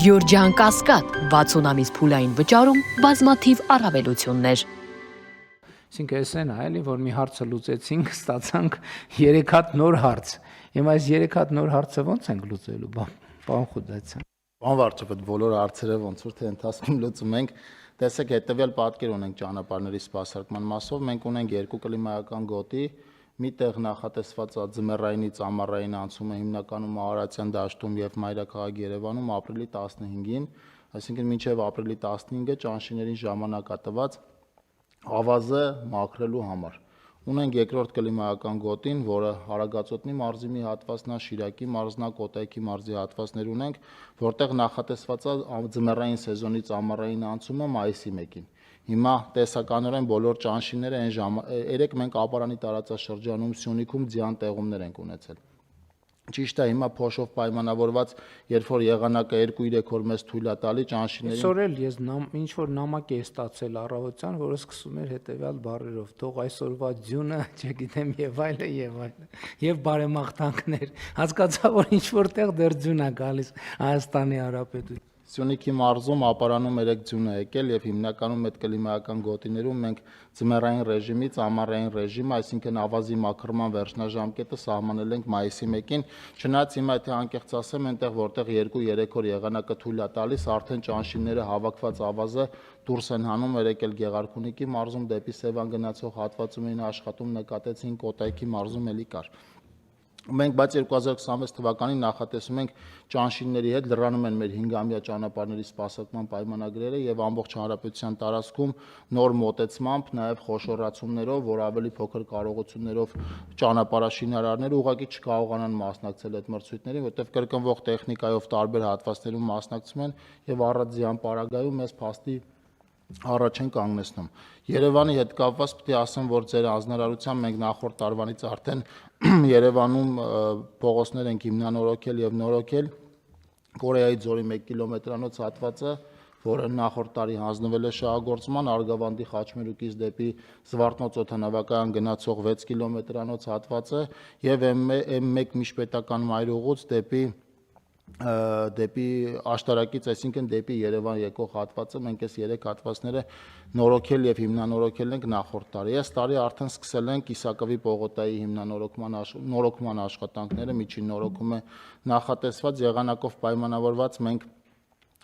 Գյորջյան Կասկադ 60 ամիս փուլային վճարում բազմաթիվ առավելություններ։ Այսինքն էս են այլի, որ մի հարցը լուծեցինք, ստացանք 3 հատ նոր հարց։ Հիմա այս 3 հատ նոր հարցը ո՞նց ենք լուծելու, պարոն Խուդայցյան։ Պարոն Վարչապետ, բոլոր հարցերը ոնց որ թե ընթացքում լուծում ենք։ Տեսեք, հետևյալ պատկեր ունենք ճանապարհների սպասարկման մասով։ Մենք ունենք երկու կլիմայական գոտի, միտեղ նախատեսված է ձմեռայինից ամառային անցումը հիմնականում Արարատյան դաշտում եւ մայրաքաղաք Երևանում ապրիլի 15-ին, այսինքն մինչեւ ապրիլի 15-ը ճանշիներին ժամանակ է տված ավազը մաքրելու համար։ Ունենք երկրորդ կլիմայական գոտին, որը Հարագածոտնի մարզի մի հատվածն է, Շիրակի մարզն է, Կոտայքի մարզի հատվածներ ունենք, որտեղ նախատեսված է ձմեռային սեզոնից ամառային անցումը մայիսի 1-ին։ Հիմա տեսականորեն բոլոր ճանշինները երեք մենք ապարանի տարածաշրջանում Սյունիքում ձյան տեղումներ ենք ունեցել։ Ճիշտ է, հիմա փոշով պայմանավորված, երբ որ եղանակը 2-3 օր մեզ թույլ է տալի ճանշիներին։ Այսօր էլ ես ինչ որ նամակ է ստացել առավոտյան, որը սկսում էր հետևյալ բառերով. «Թող այսօրվա ձյունը, չգիտեմ, եւ այլը, եւ բարեմաղթանքներ»։ Հասկացա, որ ինչ որտեղ դեռ ձյուն է գալիս Հայաստանի Հանրապետություն։ Սյունիքի մարզում ապարանում 3 ձյուն է եկել եւ հիմնականում այդ կլիմայական գոտիներում մենք ձմեռային ռեժիմից ամառային ռեժիմ, այսինքն ավազի մաքրման վերջնաժամկետը սահմանել ենք մայիսի 1-ին, չնայած հիմա եթե անկեղծ ասեմ, այնտեղ որտեղ 2-3 օր եղանակը թույլ է տալիս, արդեն ճանշինները հավաքված ավազը դուրս են հանում, եկել Գեղարքունիքի մարզում դեպի Սևան գնացող հատվածում էին աշխատում, նկատեցին Կոտայքի մարզում էլի կար։ Մենք բայց 2026 թվականին նախատեսում ենք ճանշինների հետ լրանում են մեր 5-ամյա ճանապարհների սպասարկման պայմանագրերը եւ ամբողջ հանրապետության տարածքում նոր մոտեցմամբ, նաեւ խոշորացումներով, որ ավելի փոքր կարողություններով ճանապարհաշինարարները ուղղակի չկարողանան մասնակցել այդ մրցույթներին, որտեղ կրկնվող տեխնիկայով տարբեր հատվածներում մասնակցում են եւ առանձյան պարագայում մեզ փաստի առաջ են կանգնեցնում։ Երևանի հետ կապված պետք է ասեմ, որ ձեր հանձնարարությամբ մենք նախորդ տարվանից արդեն Երևանում փողոցներ ենք հիմնանորոգել եւ նորոգել Կորեայի ձորի 1 կիլոմետրանոց հատվածը, որը նախորդ տարի հանձնվել է շահագործման, Արգավանդի Խաչմերուկից դեպի Զվարթնոց օդանավակայան գնացող 6 կիլոմետրանոց հատվածը եւ M1 միջպետական մայրուղուց դեպի աշտարակից, այսինքն դեպի Երևան եկող հատվածը, մենք այս 3 հատվածները նորոգել եւ հիմնանորոգել ենք նախորդ տարի։ Այս տարի արդեն սկսել ենք Իսակովի պողոտայի հիմնանորոգման աշխատանքները, միջին նորոգում է նախատեսված եղանակով պայմանավորված մենք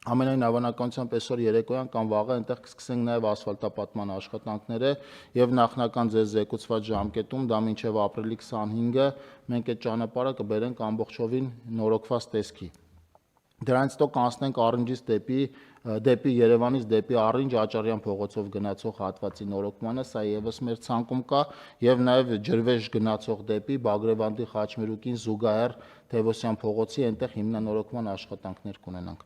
ամենայն հավանականությամբ այսօր երեկոյան կամ վաղը այնտեղ կսկսենք նաև ասֆալտապատման աշխատանքները եւ նախնական ձեզ զեկուցված ժամկետում դա մինչեւ ապրիլի 25-ը մենք այդ ճանապարհը կբերենք ամբողջովին նորոգված տեսքի։ Դրանից հետո կանցնենք Առինջից դեպի Երևանից դեպի Առինջ Աճարյան փողոցով գնացող հատվածի նորոգմանը, սա եւս մեր ցանկում կա եւ նաեւ ջրվեժ գնացող դեպի Բագրևանդի Խաչմերուկին զուգահեռ Թևոսյան փողոցի այնտեղ հիմնանորոգման աշխատանքներ կունենանք։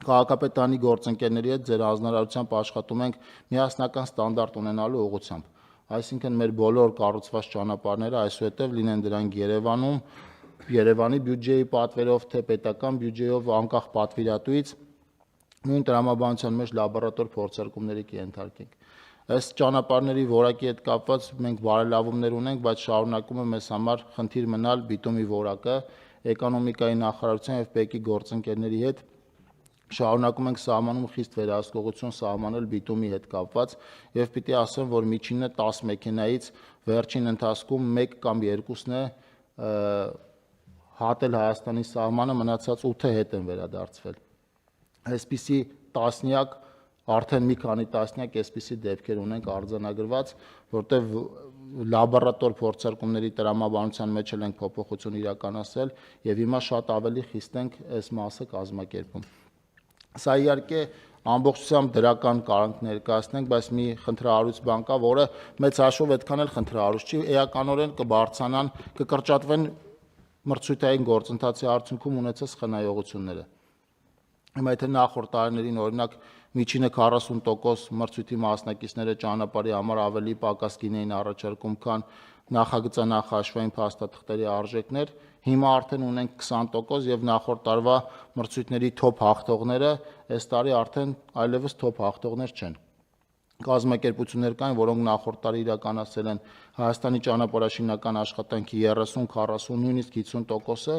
Քաղաքապետարանի գործընկերների հետ ձեր հանձնարարությամբ աշխատում ենք միասնական ստանդարտ ունենալու ուղղությամբ։ Այսինքն մեր բոլոր կառուցված ճանապարհները այսուհետև լինեն դրանք Երևանի բյուջեի պատվերով, թե պետական բյուջեով անկախ պատվիրատուից նույն տրամաբանության մեջ լաբորատոր փորձարկումների կենթարկենք։ Այս ճանապարհների որակի հետ կապված մենք բարելավումներ ունենք, բայց շարունակում է մեզ համար խնդիր մնալ բիտումի որակը, էկոնոմիկայի նախարարության եւ ՊԵԿ-ի գործընկերների հետ շարունակում ենք սահմանում խիստ վերահսկողություն սահմանել բիտումի հետ կապված եւ պիտի ասեմ, որ միջինը 10 մեքենայից վերջին ընթացքում 1 կամ 2-ն է հատել Հայաստանի սահմանը, մնացած 8-ը հետ են վերադարձվել։ Այսպիսի տասնյակ, արդեն մի քանի տասնյակ այսպիսի դեպքեր ունենք արձանագրված, որտեղ լաբորատոր փորձարկումների տրամաբանության մեջ ենք փոփոխություն իրականացրել եւ հիմա շատ ավելի խիստ ենք այս մասը կազմակերպում։ Սա իհարկե ամբողջությամբ դրական կարանք ներկայացնենք, բայց մի խնդրահարույց բան կա, որը մեծ հաշվով այդքան էլ խնդրահարույց չի, էականորեն կբարձրանան, կկրճատվեն մրցույթային գործընթացի արդյունքում ունեցած խնայողությունները։ Հիմա եթե նախորդ տարիներին օրինակ միջինը 40% մրցույթի մասնակիցները ճանապարհի համար ավելի պակաս գին էին առաջարկում, քան նախագծանախաշվային փաստաթղթերի արժեքներ, հիմա արդեն ունենք 20% եւ նախորդ տարվա մրցույթների թոփ հաղթողները այս տարի արդեն այլևս թոփ հաղթողներ չեն։ Կազմակերպություններ կային, որոնք նախորդ տարի իրականացել են Հայաստանի ճանապարհաշինական աշխատանքի 30, 40, նույնիսկ 50%-ը,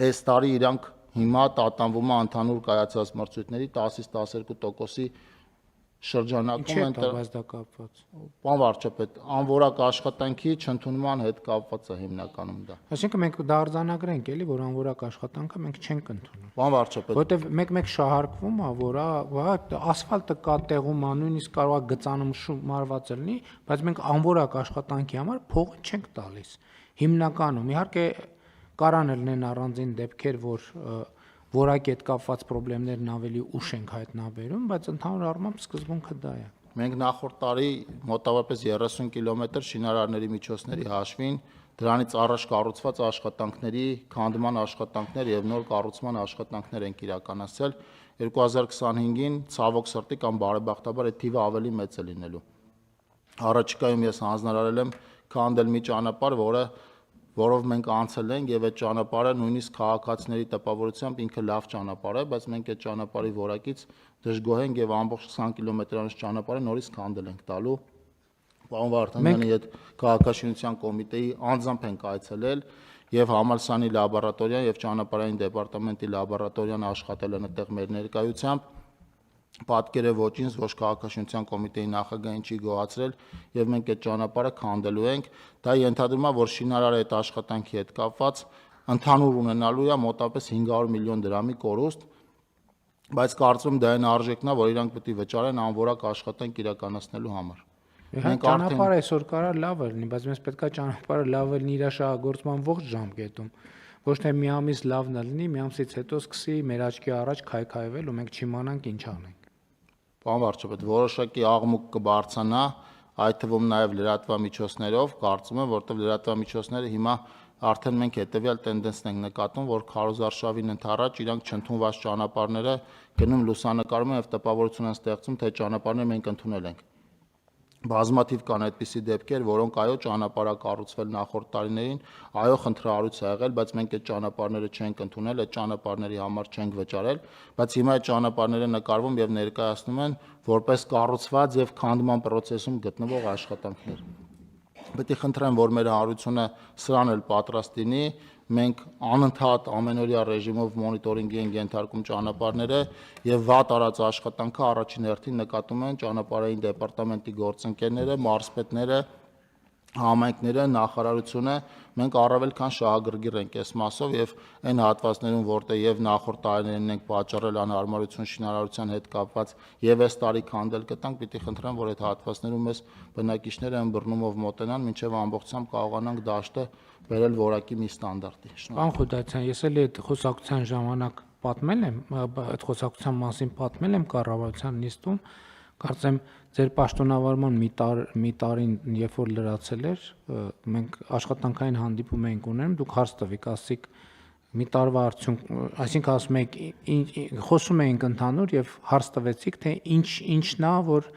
այս տարի իրանք հիմա տատանվում է ընդհանուր կայացած մրցույթների 10-ից 12%-ի շրջանակում Ինչ է դա բայց դա կապված։ Պարոն վարչապետ, անորակ աշխատանքի չընդունման հետ կապված է հիմնականում դա։ Այսինքն մենք դա արձանագրենք էլի, որ անորակ աշխատանքը մենք չենք ընդունում։ Պարոն վարչապետ, Որտեվ մեկ-մեկ շահարկվում է, որ ասֆալտը կա տեղում, նույնիսկ կարող է գծանում շումարված լինի, բայց մենք անորակ աշխատանքի համար փողը չենք տալիս։ Հիմնականում իհարկե կարան լինեն առանձին դեպքեր, որ որակի հետ կապված խնդիրներն ավելի ուշ ենք հայտնաբերում, բայց ընդհանուր առմամբ սկզբունքը դա է։ մենք նախորդ տարի մոտավորապես 30 կիլոմետր շինարարների միջոցների հաշվին դրանից առաջ կառուցված աշխատանքների քանդման աշխատանքներ եւ նոր կառուցման աշխատանքներ ենք իրականացրել 2025-ին ցավոք սրտի կամ բարեբախտաբար այդ թիվը ավելի մեծ է լինելու։ Առաջիկայում ես հանձնարարել եմ քանդել մի ճանապարհ, որով մենք անցել ենք եւ այդ ճանապարհը նույնիսկ քաղաքացիների տպավորությամբ ինքը լավ ճանապարհ է, բայց մենք այդ ճանապարհի որակից դժգոհ ենք եւ ամբողջ 20 կիլոմետրանոց ճանապարհը նորից քանդել ենք տալու։ Պարոն Վարդանյանի հետ քաղաքաշինության կոմիտեի անձամբ ենք այցելել եւ համալսարանի լաբորատորիան եւ ճանապարհային դեպարտամենտի լաբորատորիան աշխատել են այդտեղ մեր ներկայությամբ։ Պատկերը ոչ ինձ, ոչ քաղաքաշինության կոմիտեի նախագահին չի գոհացրել եւ մենք այդ ճանապարհը քանդելու ենք։ Դա ենթադրում է, որ շինարարը այդ աշխատանքի հետ կապված ընդհանուր ունենալու է մոտավորապես 500 միլիոն դրամի կորուստ, բայց կարծում դա այն արժեքն է, որ իրանք պետք է վճարեն անորակ աշխատանք իրականացնելու համար։ Ճանապարհը այսօր կարա լավ լինի, բայց մենք պետքա ճանապարհը լավ լինի իր շահագործման ողջ ժամկետում։ Ոչ թե մի ամիս լավն լինի, մի ամսից հետո սկսի մեր աչքի առաջ քայքայվել ու մենք չիմանանք ինչ անենք։ Պարոն վարչապետ, որոշակի աղմուկ կբարձրանա, այդ թվում նաև լրատվամիջոցներով, կարծում եմ, որտեղ լրատվամիջոցները հիմա արդեն մենք հետևյալ տենդենսն ենք նկատում, որ քարոզարշավին ընդառաջ իրանք չընդունված ճանապարհները գնում լուսանկարում են եւ տպավորություն են ստեղծում, թե ճանապարհները մենք ընդունել ենք։ Բազմաթիվ կան այդպիսի դեպքեր, որոնք այո ճանապարհը կառուցվել նախորդ տարիներին, այո խնդրահարույց ա եղել, բայց մենք այդ ճանապարհները չենք ընդունել, այդ ճանապարհների համար չենք վճարել, բայց հիմա այդ ճանապարհները նկարվում եւ ներկայացնում են որպես կառուցված եւ քանդման process-ում գտնվող աշխատանքներ։ Պետք է խնդրեմ, որ մեր հանրությունը սրան էլ պատրաստ լինի, մենք անընդհատ ամենօրյա ռեժիմով մոնիտորինգի ենք ենթարկում ճանապարհները եւ վատ արած աշխատանքը առաջին հերթին նկատում են ճանապարհային դեպարտամենտի գործընկերները, մարզպետները, համայնքները, նախարարությունը, մենք առավել քան շահագրգիռ ենք այս մասով եւ այն հատվածներում, որտեղ եւ նախորդ տարիներին ենք պատճառել անհարմարություն շինարարության հետ կապված եւ այս տարի քանդել կտանք, պիտի խնդրեմ, որ այդ հատվածներում մեզ բնակիչները ըմբռնումով մոտենան, մինչեւ ամբողջությամբ կարողանանք դաշտը վերել որակի մի ստանդարտի։ Պարոն Խուդացյան, ես էլ այդ խոսակցության ժամանակ պատմել եմ, այդ խոսակցության մասին պատմել եմ կառավարության նիստում, կարծեմ ձեր պաշտոնավարման մի տարին երբ որ լրացել էր, մենք աշխատանքային հանդիպում ենք ունենում, դուք հարց տվեք, ասիկ մի տարվա արդյունք, այսինքն ասում եք, խոսում էինք ընդհանուր եւ հարց տվեցիք, թե ինչն է, որ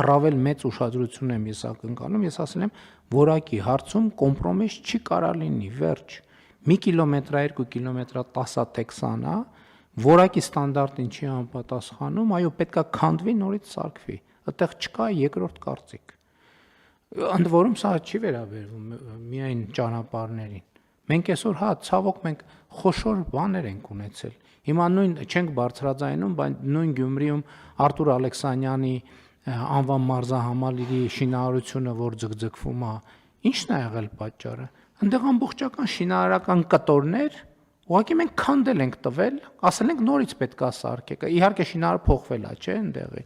առավել մեծ ուշադրություն եմ ես ակնկալում, ես ասել եմ, որակի հարցում կոմպրոմիս չի կարա լինի, վերջ։ Մի կիլոմետրա, 2 կիլոմետրա 10-ա թե 20-ա, որակի ստանդարտին չի անպատասխանում, այո, պետքա քանդվի, նորից սարքվի։ Այդտեղ չկա երկրորդ կարծիք։ Ընդ որում սա չի վերաբերվում միայն ճանապարհներին։ Մենք այսօր ցավոք մենք խոշոր բաներ ենք ունեցել։ Հիմա նույն չենք բարձրաձայնում, բայց նույն Գյումրիում Արտուր Ալեքսանյանի անվան մարզահամալիրի շինարարությունը, որ ձգձգվում է, ի՞նչն է եղել պատճառը։ Այնտեղ ամբողջական շինարարական կտորներ, ուղղակի մենք քանդել ենք տվել, ասել ենք նորից պետք է սարքեք։ Իհարկե շինարարը փոխվել է, չէ՞, այնտեղի։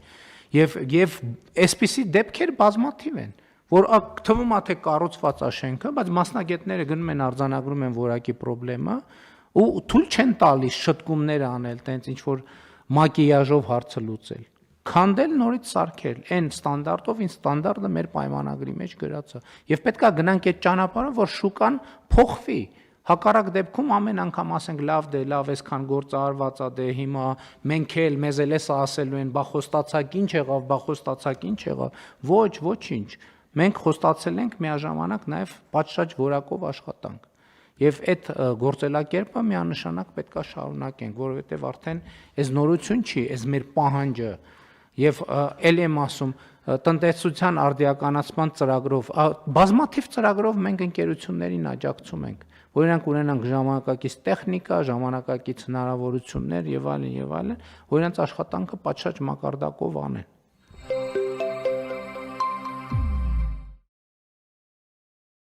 Եվ այսպիսի դեպքեր բազմաթիվ են, որ թվում է թե կառուցված է շենքը, բայց մասնագետները գնում են արձանագրում են որակի խնդրեմը ու թույլ չեն տալիս շտկումներ անել, տենց ինչ որ մակիաժով հարցը լուծել։ Քանդել նորից սարքել այն ստանդարտով, ինչ ստանդարտը մեր պայմանագրի մեջ գրած է։ Եվ պետքա գնանք այդ ճանապարհը, որ շուկան փոխվի։ Հակառակ դեպքում ամեն անգամ ասենք լավ դե լավ այսքան գործը արված է, դե հիմա մենք էլ մեզ էլ էսա ասելու են, բա խոստացակ ինչ եղավ, բա խոստացակ ինչ եղավ։ Ոչ, ոչինչ։ Մենք խոստացել ենք միաժամանակ նաև պատշաճ որակով աշխատանք։ Եվ այդ գործելակերպը միանշանակ պետքա շարունակենք, որովհետև արդեն այս նորություն չի, այս մեր պահանջը եւ ել եմ ասում տնտեսության արդիականացման ծրագրով բազմաթիվ ծրագրով մենք ընկերություններին աջակցում ենք, որ իրանք ունենան ժամանակակից տեխնիկա, ժամանակակից հնարավորություններ եւ այլն, որ իրանք աշխատանքը պատշաճ մակարդակով անեն։